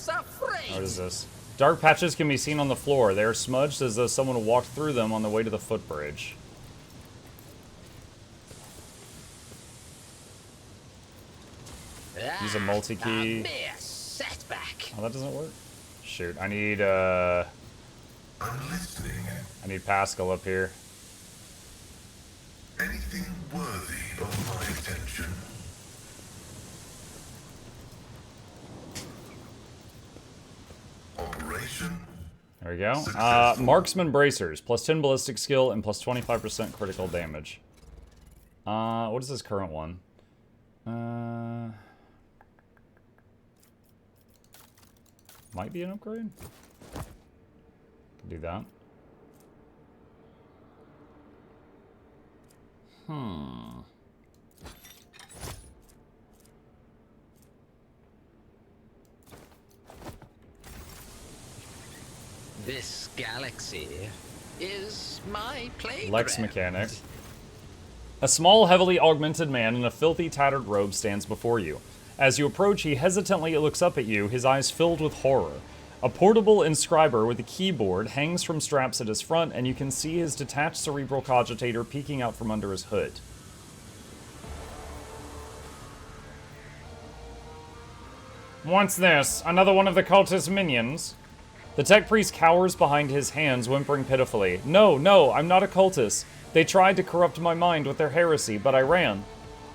What is this? Dark patches can be seen on the floor. They are smudged as though someone walked through them on the way to the footbridge. Use a multi-key. Oh, that doesn't work? Shoot, I need, I need Pascal up here. Anything worthy of my attention? Operation. There we go. Marksman bracers, plus 10 ballistic skill and plus 25% critical damage. What is this current one? Might be an upgrade. Can do that. This galaxy is my playground. Lex mechanic. A small, heavily augmented man in a filthy, tattered robe stands before you. As you approach, he hesitantly looks up at you, his eyes filled with horror. A portable inscriber with a keyboard hangs from straps at his front, and you can see his detached cerebral cogitator peeking out from under his hood. What's this? Another one of the cultist minions? The tech priest cowers behind his hands, whimpering pitifully. No, I'm not a cultist. They tried to corrupt my mind with their heresy, but I ran.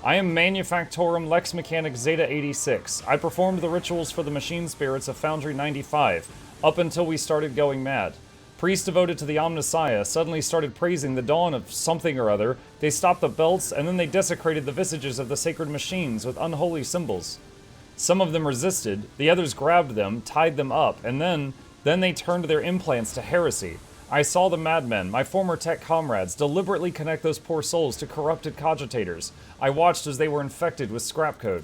I am Manufactorum Lex Mechanic Zeta 86. I performed the rituals for the machine spirits of Foundry 95, up until we started going mad. Priests devoted to the Omnissiah suddenly started praising the dawn of something or other. They stopped the belts, and then they desecrated the visages of the sacred machines with unholy symbols. Some of them resisted, the others grabbed them, tied them up, and then they turned their implants to heresy. I saw the madmen, my former tech comrades, deliberately connect those poor souls to corrupted cogitators. I watched as they were infected with scrap code,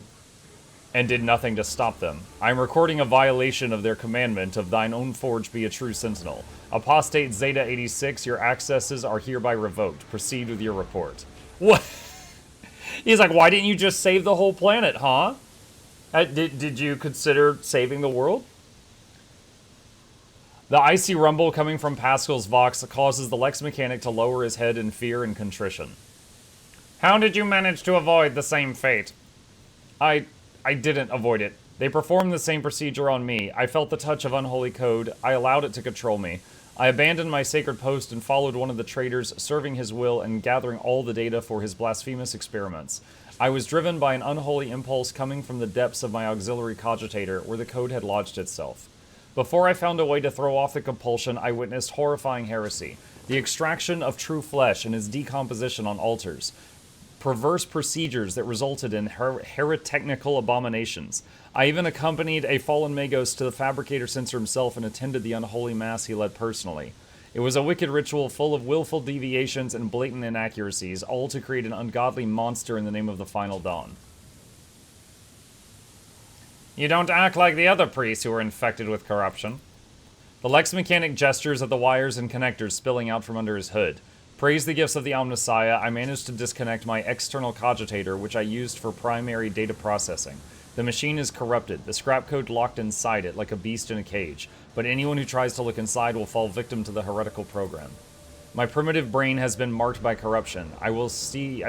and did nothing to stop them. I am recording a violation of their commandment of thine own forge be a true sentinel. Apostate Zeta 86, your accesses are hereby revoked. Proceed with your report. What? He's like, why didn't you just save the whole planet, huh? Did you consider saving the world? The icy rumble coming from Pascal's Vox causes the Lex Mechanic to lower his head in fear and contrition. How did you manage to avoid the same fate? I didn't avoid it. They performed the same procedure on me. I felt the touch of unholy code. I allowed it to control me. I abandoned my sacred post and followed one of the traitors, serving his will and gathering all the data for his blasphemous experiments. I was driven by an unholy impulse coming from the depths of my auxiliary cogitator, where the code had lodged itself. Before I found a way to throw off the compulsion, I witnessed horrifying heresy, the extraction of true flesh and its decomposition on altars, perverse procedures that resulted in heretical abominations. I even accompanied a fallen Magos to the Fabricator Censor himself and attended the unholy mass he led personally. It was a wicked ritual full of willful deviations and blatant inaccuracies, all to create an ungodly monster in the name of the Final Dawn. You don't act like the other priests who were infected with corruption. The Lex Mechanic gestures at the wires and connectors spilling out from under his hood. Praise the gifts of the Omnissiah, I managed to disconnect my external cogitator, which I used for primary data processing. The machine is corrupted, the scrap code locked inside it like a beast in a cage, but anyone who tries to look inside will fall victim to the heretical program. My primitive brain has been marked by corruption. I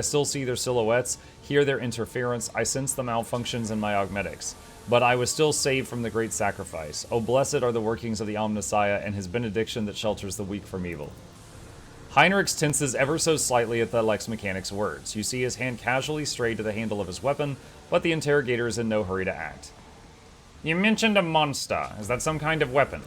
still see their silhouettes, hear their interference, I sense the malfunctions in my augmetics. But I was still saved from the great sacrifice. Oh, blessed are the workings of the Omnissiah and his benediction that shelters the weak from evil. Heinrich tenses ever so slightly at the Lex Mechanic's words. You see his hand casually stray to the handle of his weapon, but the interrogator is in no hurry to act. You mentioned a monster. Is that some kind of weapon?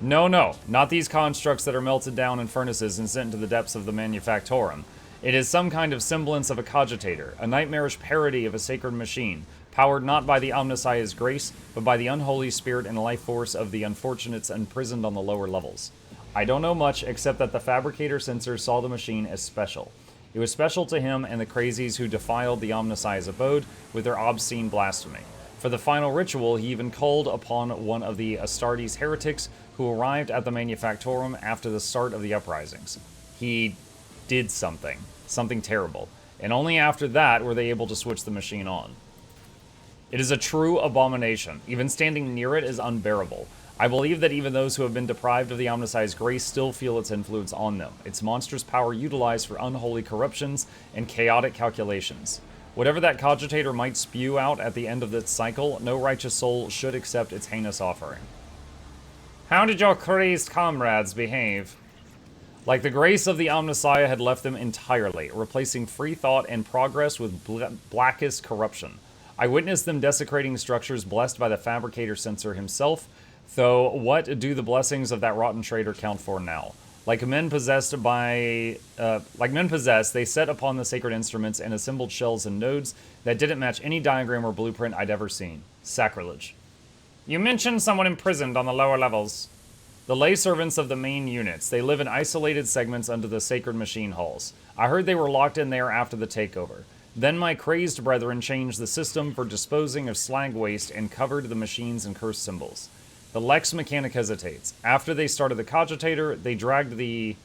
No, not these constructs that are melted down in furnaces and sent into the depths of the Manufactorum. It is some kind of semblance of a cogitator, a nightmarish parody of a sacred machine, powered not by the Omnissiah's grace, but by the unholy spirit and life force of the unfortunates imprisoned on the lower levels. I don't know much, except that the Fabricator Censor saw the machine as special. It was special to him and the crazies who defiled the Omnissiah's abode with their obscene blasphemy. For the final ritual, he even called upon one of the Astartes heretics who arrived at the Manufactorum after the start of the uprisings. He did something terrible, and only after that were they able to switch the machine on. It is a true abomination. Even standing near it is unbearable. I believe that even those who have been deprived of the Omnissiah's grace still feel its influence on them, its monstrous power utilized for unholy corruptions and chaotic calculations. Whatever that cogitator might spew out at the end of its cycle, no righteous soul should accept its heinous offering. How did your crazed comrades behave? Like the grace of the Omnissiah had left them entirely, replacing free thought and progress with blackest corruption. I witnessed them desecrating structures blessed by the fabricator censor himself, though what do the blessings of that rotten traitor count for now? Like men possessed, they set upon the sacred instruments and assembled shells and nodes that didn't match any diagram or blueprint I'd ever seen. Sacrilege. You mentioned someone imprisoned on the lower levels. The lay servants of the main units. They live in isolated segments under the sacred machine halls. I heard they were locked in there after the takeover. Then my crazed brethren changed the system for disposing of slag waste and covered the machines in cursed symbols. The Lex Mechanic hesitates. After they started the cogitator, they dragged the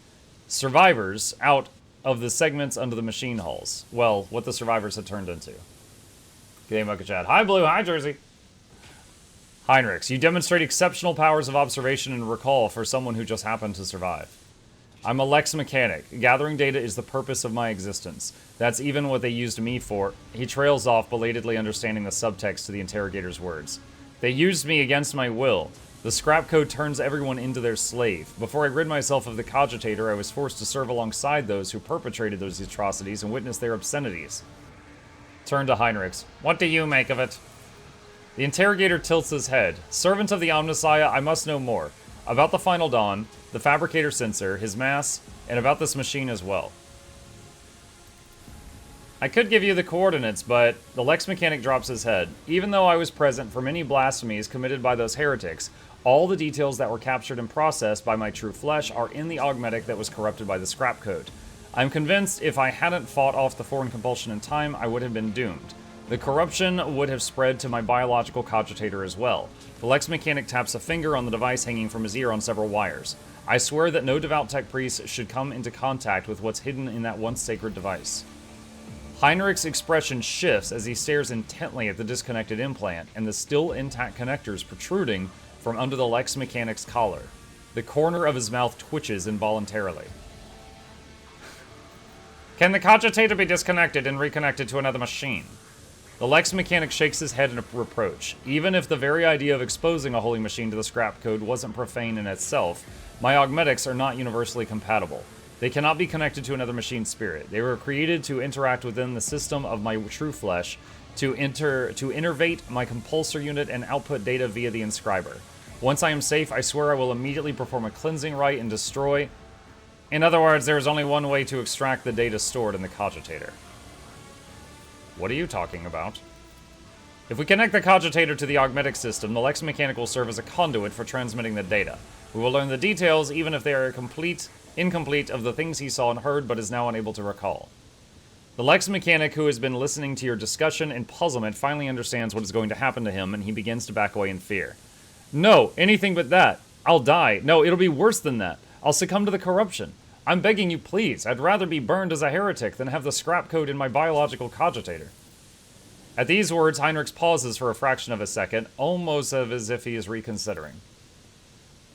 survivors out of the segments under the machine halls. Well, what the survivors had turned into. G'day, Mocha Chad. Hi, Blue. Hi, Jersey. Heinrichs, you demonstrate exceptional powers of observation and recall for someone who just happened to survive. I'm a Lex Mechanic. Gathering data is the purpose of my existence. That's even what they used me for. He trails off, belatedly understanding the subtext to the interrogator's words. They used me against my will. The scrap code turns everyone into their slave. Before I rid myself of the cogitator, I was forced to serve alongside those who perpetrated those atrocities and witness their obscenities. Turn to Heinrichs. What do you make of it? The interrogator tilts his head. Servant of the Omnissiah, I must know more. About the Final Dawn, the fabricator sensor, his mass, and about this machine as well. I could give you the coordinates, but the Lex Mechanic drops his head. Even though I was present for many blasphemies committed by those heretics, all the details that were captured and processed by my true flesh are in the augmetic that was corrupted by the scrap code. I'm convinced if I hadn't fought off the foreign compulsion in time, I would have been doomed. The corruption would have spread to my biological cogitator as well. The Lex Mechanic taps a finger on the device hanging from his ear on several wires. I swear that no devout tech priest should come into contact with what's hidden in that once sacred device. Heinrich's expression shifts as he stares intently at the disconnected implant and the still intact connectors protruding from under the Lex Mechanic's collar. The corner of his mouth twitches involuntarily. Can the cogitator be disconnected and reconnected to another machine? The Lex Mechanic shakes his head in reproach. Even if the very idea of exposing a holy machine to the scrap code wasn't profane in itself, my augmetics are not universally compatible. They cannot be connected to another machine spirit. They were created to interact within the system of my true flesh, to innervate my compulsor unit and output data via the inscriber. Once I am safe, I swear I will immediately perform a cleansing rite and destroy... In other words, there is only one way to extract the data stored in the cogitator. What are you talking about? If we connect the cogitator to the augmetic system, the Lex Mechanic will serve as a conduit for transmitting the data. We will learn the details, even if they are incomplete, of the things he saw and heard, but is now unable to recall. The Lex Mechanic, who has been listening to your discussion in puzzlement, finally understands what is going to happen to him, and he begins to back away in fear. No, anything but that. I'll die. No, it'll be worse than that. I'll succumb to the corruption. I'm begging you, please. I'd rather be burned as a heretic than have the scrap code in my biological cogitator. At these words, Heinrichs pauses for a fraction of a second, almost as if he is reconsidering.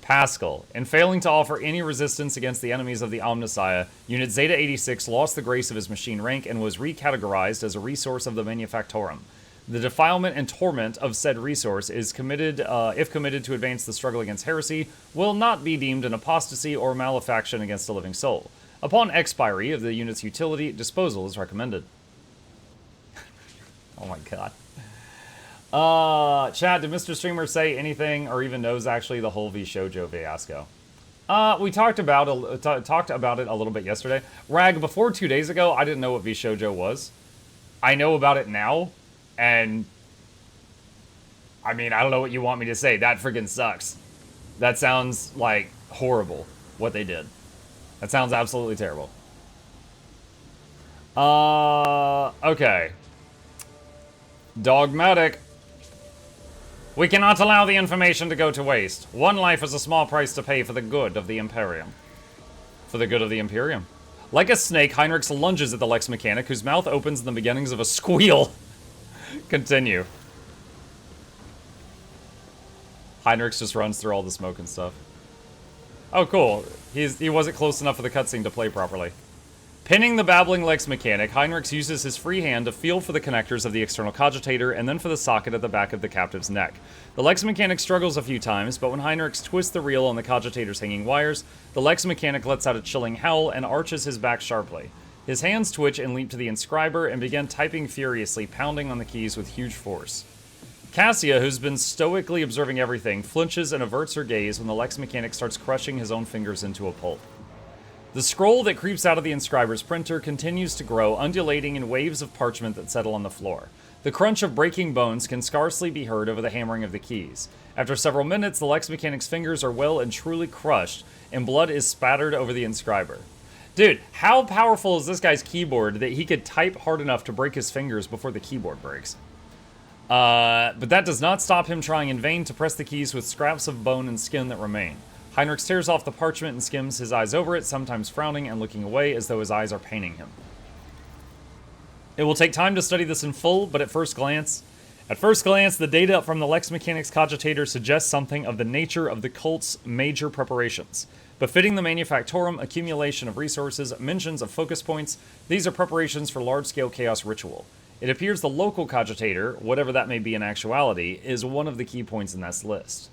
Pascal, in failing to offer any resistance against the enemies of the Omnissiah, Unit Zeta 86 lost the grace of his machine rank and was recategorized as a resource of the Manufactorum. The defilement and torment of said resource is committed, if committed to advance the struggle against heresy, will not be deemed an apostasy or malefaction against a living soul. Upon expiry of the unit's utility, disposal is recommended. Oh my god. Chat, did Mr. Streamer say anything or even knows actually the whole V-Shoujo fiasco? We talked about it a little bit yesterday. Rag, before 2 days ago, I didn't know what V-Shoujo was. I know about it now, and I mean, I don't know what you want me to say. That friggin' sucks. That sounds like horrible, what they did. That sounds absolutely terrible. Okay. Dogmatic. We cannot allow the information to go to waste. One life is a small price to pay for the good of the Imperium. For the good of the Imperium. Like a snake, Heinrichs lunges at the Lex Mechanic, whose mouth opens in the beginnings of a squeal. Continue. Heinrichs just runs through all the smoke and stuff. Oh, cool. He wasn't close enough for the cutscene to play properly. Pinning the babbling Lex mechanic, Heinrichs uses his free hand to feel for the connectors of the external cogitator and then for the socket at the back of the captive's neck. The Lex mechanic struggles a few times, but when Heinrichs twists the reel on the cogitator's hanging wires, the Lex mechanic lets out a chilling howl and arches his back sharply. His hands twitch and leap to the inscriber and begin typing furiously, pounding on the keys with huge force. Cassia, who's been stoically observing everything, flinches and averts her gaze when the Lex mechanic starts crushing his own fingers into a pulp. The scroll that creeps out of the inscriber's printer continues to grow, undulating in waves of parchment that settle on the floor. The crunch of breaking bones can scarcely be heard over the hammering of the keys. After several minutes, the Lex mechanic's fingers are well and truly crushed, and blood is spattered over the inscriber. Dude, how powerful is this guy's keyboard that he could type hard enough to break his fingers before the keyboard breaks? But that does not stop him trying in vain to press the keys with scraps of bone and skin that remain. Heinrich tears off the parchment and skims his eyes over it, sometimes frowning and looking away as though his eyes are paining him. It will take time to study this in full, but at first glance, the data from the Lex Mechanic's cogitator suggests something of the nature of the cult's major preparations. Befitting the Manufactorum accumulation of resources, mentions of focus points, these are preparations for large-scale chaos ritual. It appears the local cogitator, whatever that may be in actuality, is one of the key points in this list.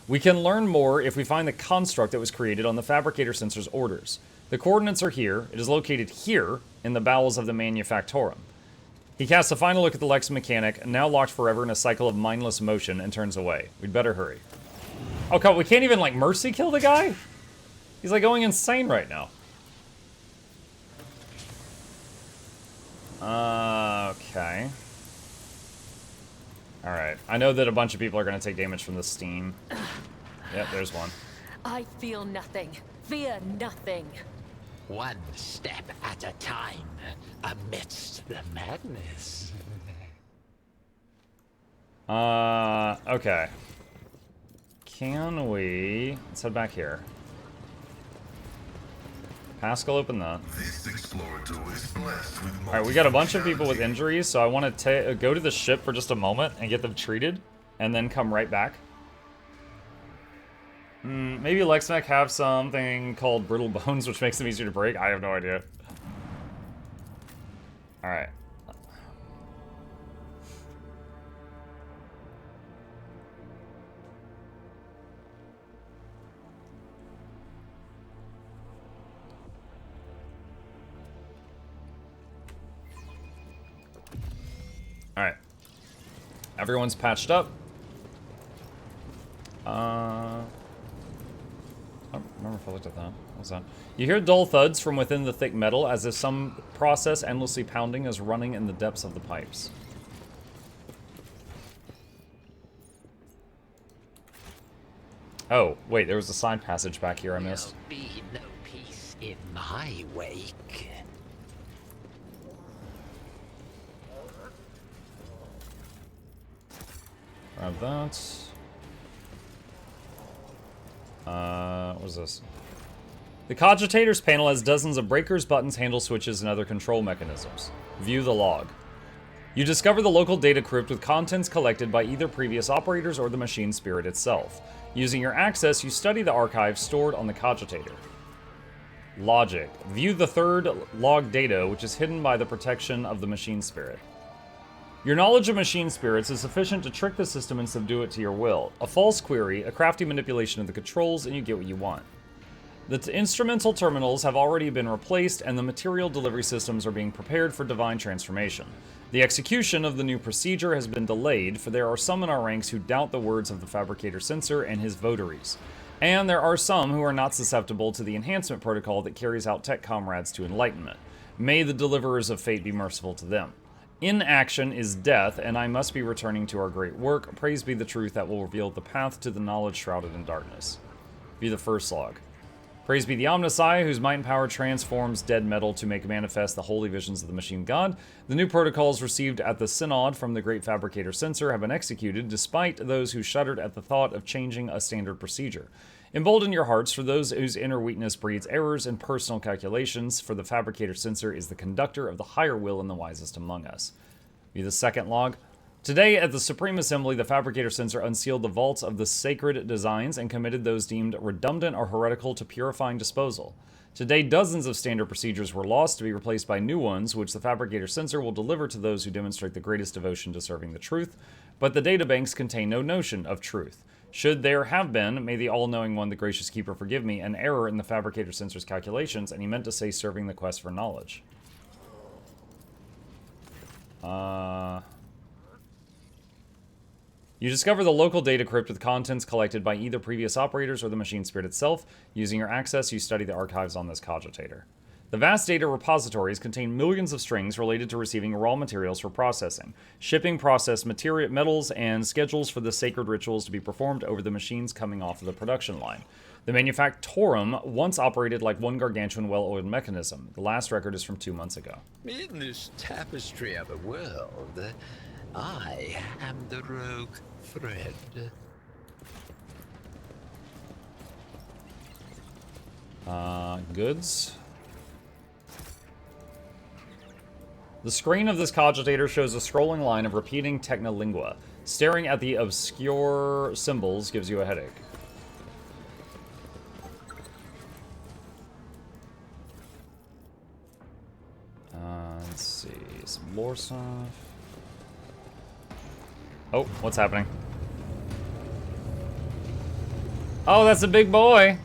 We can learn more if we find the construct that was created on the Fabricator Sensor's orders. The coordinates are here. It is located here in the bowels of the Manufactorum. He casts a final look at the Lex Mechanic, now locked forever in a cycle of mindless motion, and turns away. We'd better hurry. Oh, God, we can't even, like, mercy kill the guy? He's, like, going insane right now. Okay. Alright. I know that a bunch of people are going to take damage from the steam. Yep, there's one. I feel nothing. Fear nothing. One step at a time, amidst the madness. Okay. Can we... Let's head back here. Pascal, open that. This explorator is blessed with Alright, we got a bunch of people with injuries, so I want to go to the ship for just a moment and get them treated, and then come right back. Maybe Lexmech have something called brittle bones, which makes them easier to break? I have no idea. Alright. Alright. Everyone's patched up. I don't remember if I looked at that. What was that? You hear dull thuds from within the thick metal, as if some process endlessly pounding is running in the depths of the pipes. Oh, wait, there was a side passage back here I missed. There'll be no peace in my wake. Grab that. What was this? The Cogitator's panel has dozens of breakers, buttons, handle switches, and other control mechanisms. View the log. You discover the local data crypt with contents collected by either previous operators or the machine spirit itself. Using your access, you study the archive stored on the Cogitator. Logic. View the third log data, which is hidden by the protection of the machine spirit. Your knowledge of machine spirits is sufficient to trick the system and subdue it to your will. A false query, a crafty manipulation of the controls, and you get what you want. The instrumental terminals have already been replaced, and the material delivery systems are being prepared for divine transformation. The execution of the new procedure has been delayed, for there are some in our ranks who doubt the words of the Fabricator Sensor and his votaries. And there are some who are not susceptible to the enhancement protocol that carries out tech comrades to enlightenment. May the deliverers of fate be merciful to them. Inaction is death, and I must be returning to our great work. Praise be the truth that will reveal the path to the knowledge shrouded in darkness. View the first log. Praise be the Omnissiah, whose might and power transforms dead metal to make manifest the holy visions of the machine god. The new protocols received at the Synod from the Great Fabricator Sensor have been executed, despite those who shuddered at the thought of changing a standard procedure. Embolden your hearts for those whose inner weakness breeds errors in personal calculations, for the Fabricator Sensor is the conductor of the higher will and the wisest among us. View the second log. Today, at the Supreme Assembly, the Fabricator Censor unsealed the vaults of the sacred designs and committed those deemed redundant or heretical to purifying disposal. Today, dozens of standard procedures were lost to be replaced by new ones, which the Fabricator Censor will deliver to those who demonstrate the greatest devotion to serving the truth, but the databanks contain no notion of truth. Should there have been, may the all-knowing one, the gracious keeper, forgive me, an error in the Fabricator Censor's calculations, and he meant to say serving the quest for knowledge. You discover the local data crypt with contents collected by either previous operators or the machine spirit itself. Using your access, you study the archives on this cogitator. The vast data repositories contain millions of strings related to receiving raw materials for processing, shipping processed metals, and schedules for the sacred rituals to be performed over the machines coming off of the production line. The Manufactorum once operated like one gargantuan well-oiled mechanism. The last record is from 2 months ago. In this tapestry of a world, I am the rogue thread. Goods. The screen of this cogitator shows a scrolling line of repeating technolingua. Staring at the obscure symbols gives you a headache. Let's see, some lore stuff. Oh, what's happening? Oh, that's a big boy.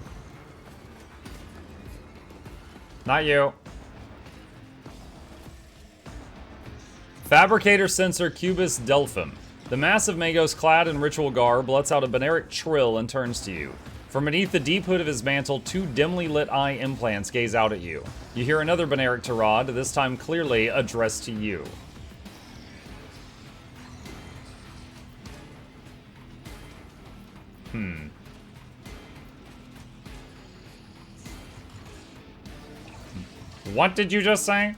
Not you. Fabricator Censor Cubus Delphim. The massive Magos clad in ritual garb lets out a Beneric trill and turns to you. From beneath the deep hood of his mantle, 2 dimly lit eye implants gaze out at you. You hear another Beneric tirade, this time clearly addressed to you. What did you just say?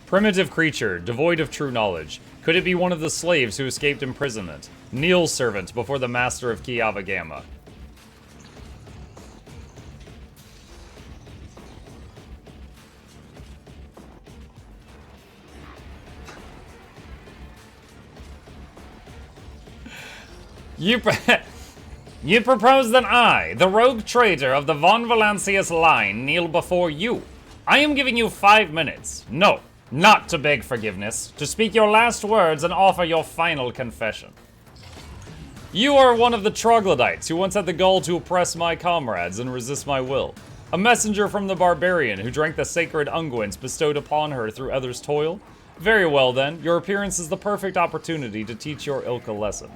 Primitive creature, devoid of true knowledge. Could it be one of the slaves who escaped imprisonment? Neil's servant before the master of Kiava Gamma. You propose that I, the rogue traitor of the Von Valancius line, kneel before you. I am giving you 5 minutes. No, not to beg forgiveness, to speak your last words and offer your final confession. You are one of the troglodytes who once had the gall to oppress my comrades and resist my will. A messenger from the barbarian who drank the sacred unguents bestowed upon her through others' toil. Very well then, your appearance is the perfect opportunity to teach your ilk a lesson.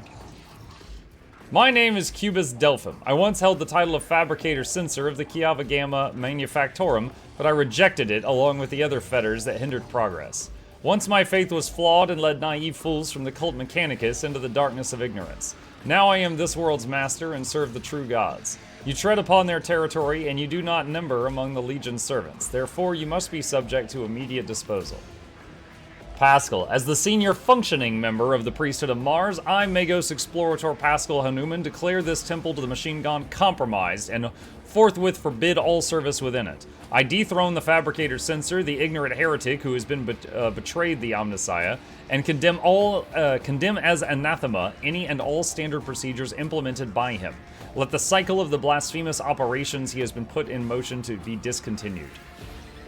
My name is Cubus Delphim. I once held the title of Fabricator Censor of the Kiava Gamma Manufactorum, but I rejected it along with the other fetters that hindered progress. Once my faith was flawed and led naive fools from the cult Mechanicus into the darkness of ignorance. Now I am this world's master and serve the true gods. You tread upon their territory and you do not number among the Legion's servants. Therefore you must be subject to immediate disposal. Pascal, as the senior functioning member of the priesthood of Mars, I, Magos Explorator Pascal Hanuman, declare this temple to the machine gun compromised and forthwith forbid all service within it. I dethrone the Fabricator Censor, the ignorant heretic who has been betrayed the Omnissiah, and condemn as anathema any and all standard procedures implemented by him. Let the cycle of the blasphemous operations he has been put in motion to be discontinued.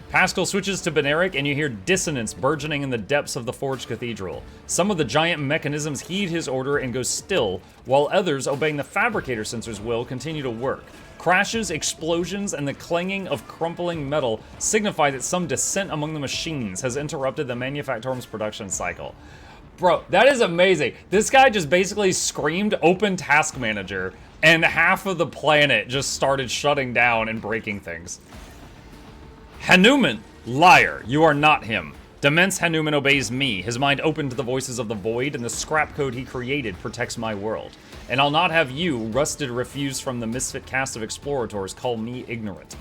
Pascal switches to Beneric, and you hear dissonance burgeoning in the depths of the Forged Cathedral. Some of the giant mechanisms heed his order and go still, while others, obeying the Fabricator Censor's will, continue to work. Crashes, explosions, and the clanging of crumpling metal signify that some dissent among the machines has interrupted the Manufactorum's production cycle. Bro, that is amazing. This guy just basically screamed "Open Task Manager," and half of the planet just started shutting down and breaking things. Hanuman! Liar, you are not him. Demence Hanuman obeys me, his mind open to the voices of the void, and the scrap code he created protects my world. And I'll not have you, rusted refuse from the misfit cast of explorators, call me ignorant.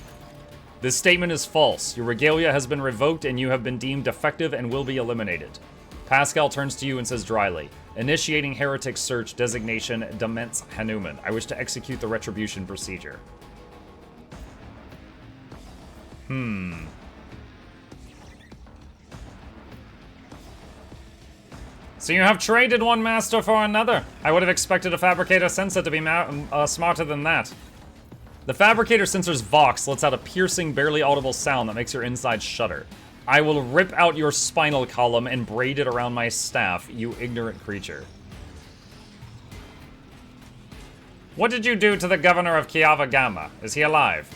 This statement is false. Your regalia has been revoked and you have been deemed defective and will be eliminated. Pascal turns to you and says dryly, initiating heretic search designation Demence Hanuman. I wish to execute the retribution procedure. So you have traded one master for another. I would have expected a fabricator sensor to be smarter than that. The fabricator sensor's vox lets out a piercing, barely audible sound that makes your insides shudder. I will rip out your spinal column and braid it around my staff, you ignorant creature. What did you do to the governor of Kiava Gamma? Is he alive?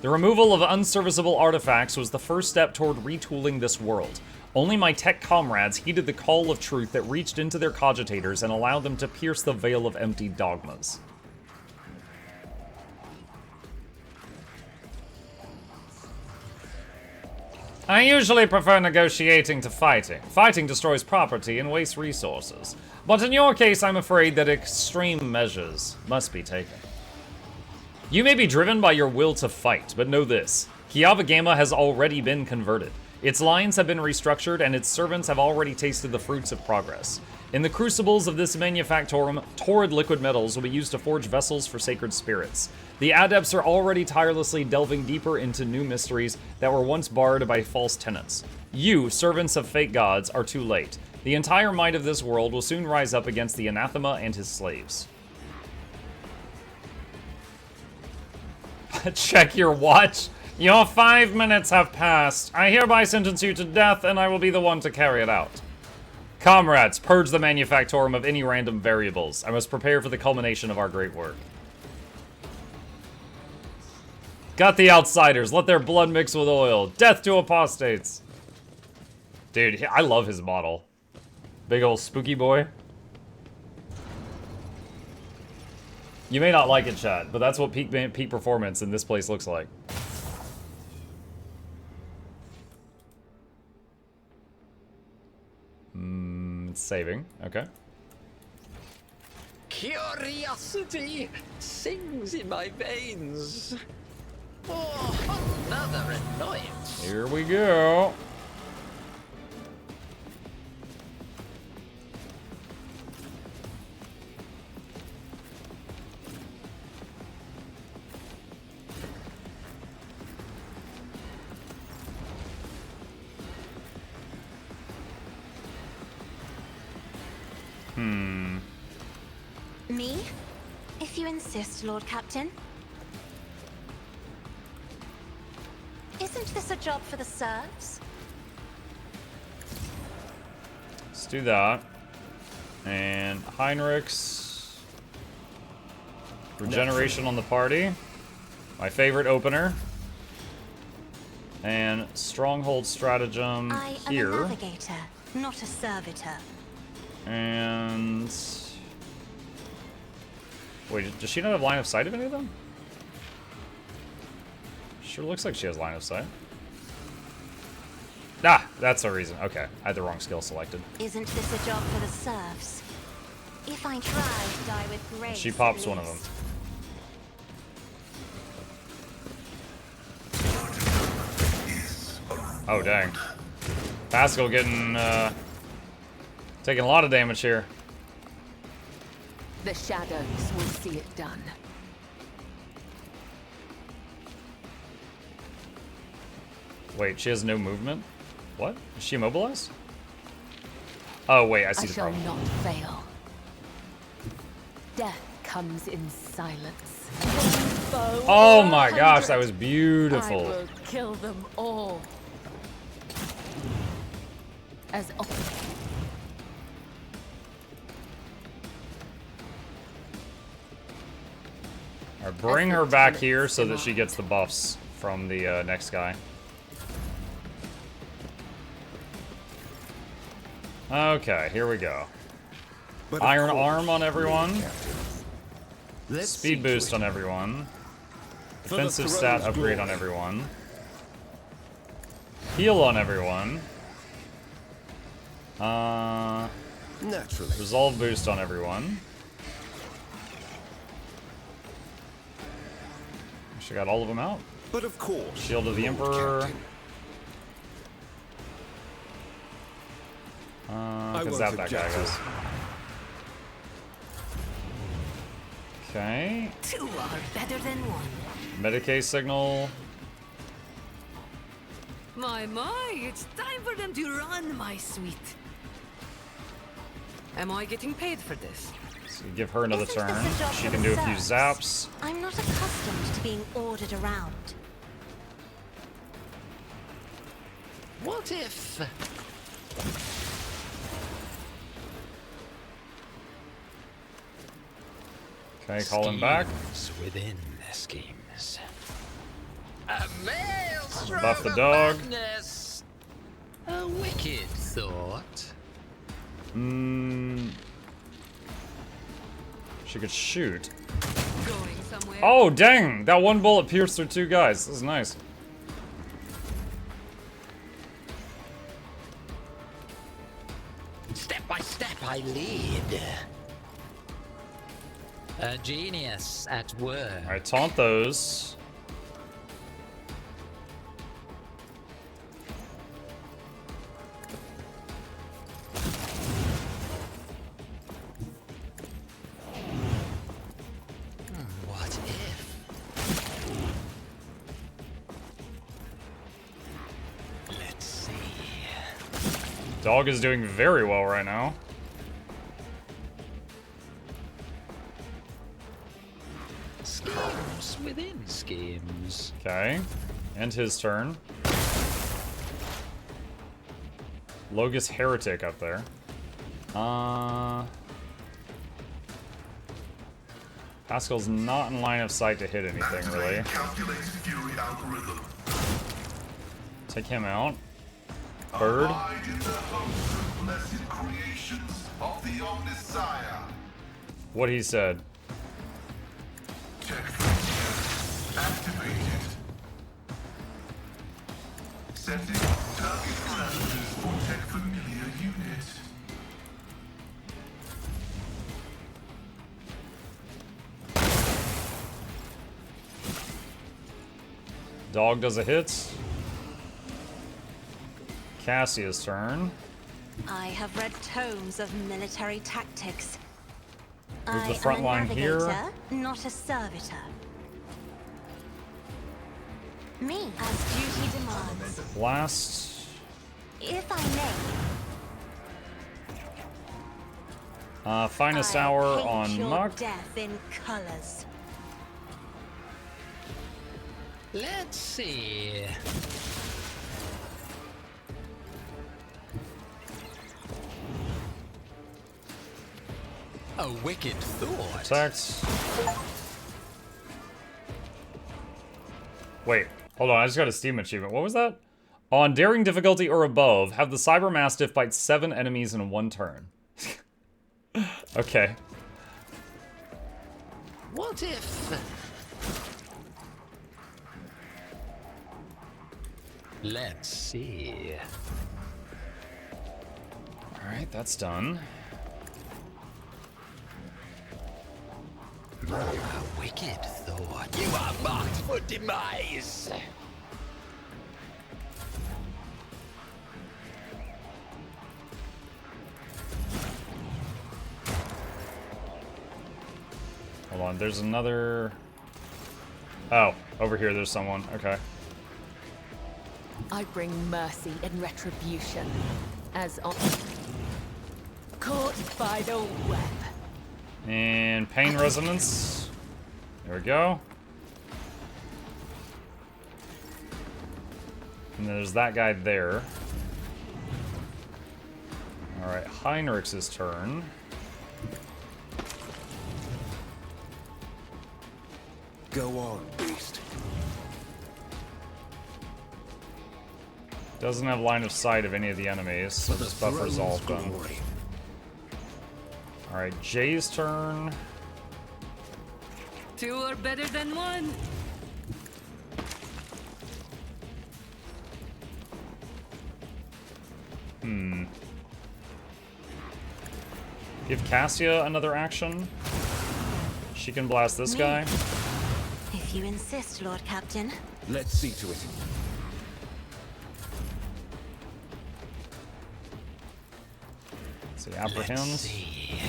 The removal of unserviceable artifacts was the first step toward retooling this world. Only my tech comrades heeded the call of truth that reached into their cogitators and allowed them to pierce the veil of empty dogmas. I usually prefer negotiating to fighting. Fighting destroys property and wastes resources. But in your case, I'm afraid that extreme measures must be taken. You may be driven by your will to fight, but know this. Kiava Gamma has already been converted. Its lines have been restructured, and its servants have already tasted the fruits of progress. In the crucibles of this manufactorum, torrid liquid metals will be used to forge vessels for sacred spirits. The adepts are already tirelessly delving deeper into new mysteries that were once barred by false tenets. You, servants of fake gods, are too late. The entire might of this world will soon rise up against the anathema and his slaves. Check your watch. Your 5 minutes have passed. I hereby sentence you to death, and I will be the one to carry it out. Comrades, purge the manufactorum of any random variables. I must prepare for the culmination of our great work. Got the outsiders. Let their blood mix with oil. Death to apostates. Dude, I love his model. Big old spooky boy. You may not like it, chat, but that's what peak performance in this place looks like. It's saving. Okay. Curiosity sings in my veins. Oh, another annoyance. Here we go. Me? If you insist, Lord Captain. Isn't this a job for the serfs? Let's do that. And Heinrich's regeneration on the party. My favorite opener. And stronghold stratagem here. I am a navigator, not a servitor. And wait, does she not have line of sight of any of them? Sure looks like she has line of sight. Ah, that's the reason. Okay, I had the wrong skill selected. Isn't this a job for the serfs? If I try to die with grace, She pops one of them. Oh, dang. Pascal getting, taking a lot of damage here. The shadows will see it done. Wait, she has no movement? What? Is she immobilized? Oh, wait, I see I the shall problem. not fail. Death comes in silence. Oh my gosh, that was beautiful. I will kill them all. As Alright, bring her back here so that she gets the buffs from the next guy. Okay, here we go. Iron Arm on everyone. Speed boost on everyone. Defensive stat upgrade on everyone. Heal on everyone. Resolve boost on everyone. She got all of them out. But of course. Shield of the Emperor. Because that guy goes. Okay. Two are better than one. Medicae signal. My, it's time for them to run, my sweet. Am I getting paid for this? So you give her another Isn't turn. this a job She for can the do a few serfs? zaps. I'm not accustomed to being ordered around. What if... Okay, call him back. Schemes within the schemes. A maelstrom Buff the of dog. madness. A wicked thought. She could shoot. Going somewhere? Oh, dang! That one bullet pierced through two guys. This is nice. Step by step I lead. A genius at work. Alright, taunt those. What if? Let's see. Dog is doing very well right now. Schemes within schemes. Okay. And his turn. Logus Heretic up there. Pascal's not in line of sight to hit anything, really. Calculated fury algorithm. Take him out. Bird. Abide in the host of blessed creations of the Omnissiah. What he said. Tech familiar activated. Setting target parameters for tech familiar unit. Dog does a hit. Cassia's turn. I have read tomes of military tactics. Move the I front am a line here. navigator, not a servitor. Me, as duty demands. Blast. If I may, Finest I hour paint on your Muck. death in colors. Let's see. A wicked thought. Protect. Wait, hold on. I just got a Steam achievement. What was that? On daring difficulty or above, have the Cyber Mastiff fight 7 enemies in 1 turn. Okay. What if... Let's see. Alright, that's done. A wicked thought. You are marked for demise. Hold on, there's another... Oh, over here there's someone. Okay. I bring mercy and retribution, as on caught by the web. And Pain Resonance. There we go. And there's that guy there. Alright, Heinrich's turn. Go on, beast. Doesn't have line of sight of any of the enemies, so this buffer's all done. Alright, Jay's turn. 2 are better than 1. Give Cassia another action. She can blast this guy. If you insist, Lord Captain. Let's see to it. Let's see, apprehend. Let's see.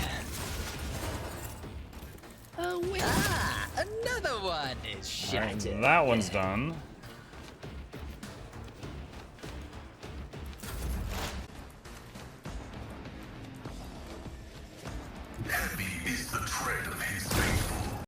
Another one is Alright, shattered. that one's done.